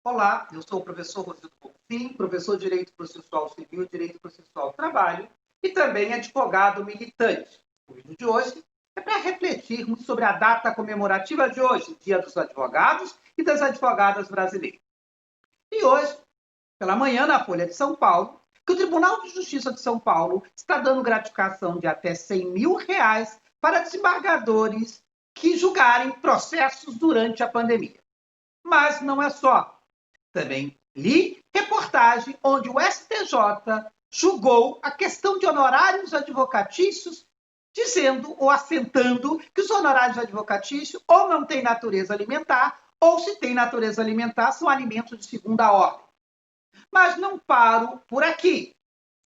Olá, eu sou o professor Rosildo Bonfim, professor de Direito Processual Civil e Direito Processual do Trabalho e também advogado militante. O vídeo de hoje é para refletirmos sobre a data comemorativa de hoje, Dia dos Advogados e das Advogadas Brasileiras. E hoje, pela manhã, na Folha de São Paulo, que o Tribunal de Justiça de São Paulo está dando gratificação de até R$100 mil para desembargadores que julgarem processos durante a pandemia. Mas não é só. Também li reportagem onde o STJ julgou a questão de honorários advocatícios, dizendo ou assentando que os honorários advocatícios ou não têm natureza alimentar, ou se tem natureza alimentar, são alimentos de segunda ordem. Mas não paro por aqui.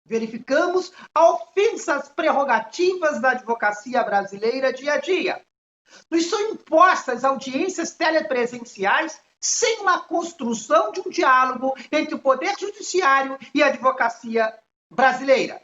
Verificamos a ofensa às prerrogativas da advocacia brasileira dia a dia. Nos são impostas audiências telepresenciais sem uma construção de um diálogo entre o Poder Judiciário e a advocacia brasileira.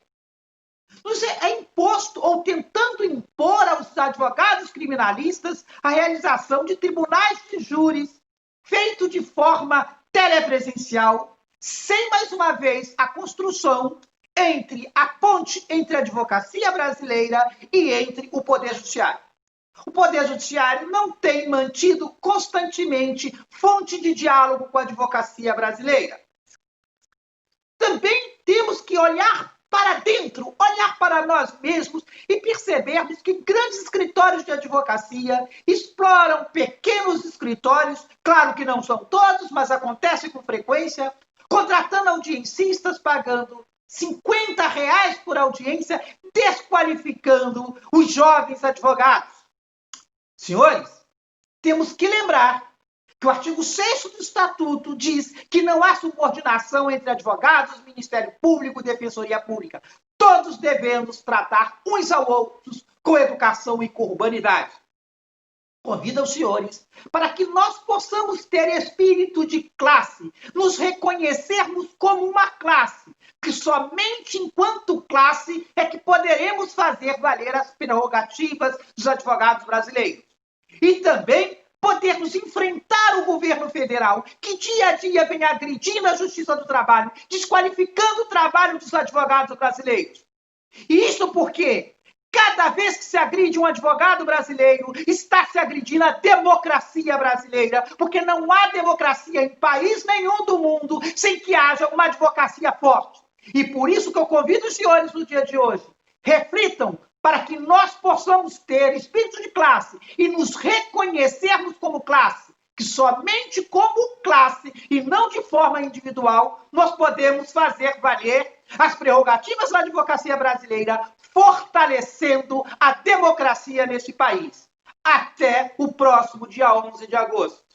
Nos é imposto ou tentando impor aos advogados criminalistas a realização de tribunais de júris feito de forma telepresencial, sem mais uma vez a construção entre a ponte entre a advocacia brasileira e entre o Poder Judiciário. O Poder Judiciário não tem mantido constantemente fonte de diálogo com a advocacia brasileira. Também temos que olhar para dentro, olhar para nós mesmos e percebermos que grandes escritórios de advocacia exploram pequenos escritórios, claro que não são todos, mas acontece com frequência, contratando audiencistas, pagando R$50 por audiência, desqualificando os jovens advogados. Senhores, temos que lembrar que o artigo 6º do Estatuto diz que não há subordinação entre advogados, Ministério Público e Defensoria Pública. Todos devemos tratar uns aos outros com educação e com urbanidade. Convido os senhores para que nós possamos ter espírito de classe, nos reconhecermos como uma classe, que somente enquanto classe é que poderemos fazer valer as prerrogativas dos advogados brasileiros. E também podermos enfrentar o governo federal, que dia a dia vem agredindo a Justiça do Trabalho, desqualificando o trabalho dos advogados brasileiros. E isso porque cada vez que se agride um advogado brasileiro, está se agredindo a democracia brasileira, porque não há democracia em país nenhum do mundo sem que haja uma advocacia forte. E por isso que eu convido os senhores no dia de hoje, reflitam para que nós possamos ter espírito de classe e nos reconhecermos como classe, que somente como classe e não de forma individual nós podemos fazer valer as prerrogativas da advocacia brasileira, fortalecendo a democracia nesse país. Até o próximo dia 11 de agosto.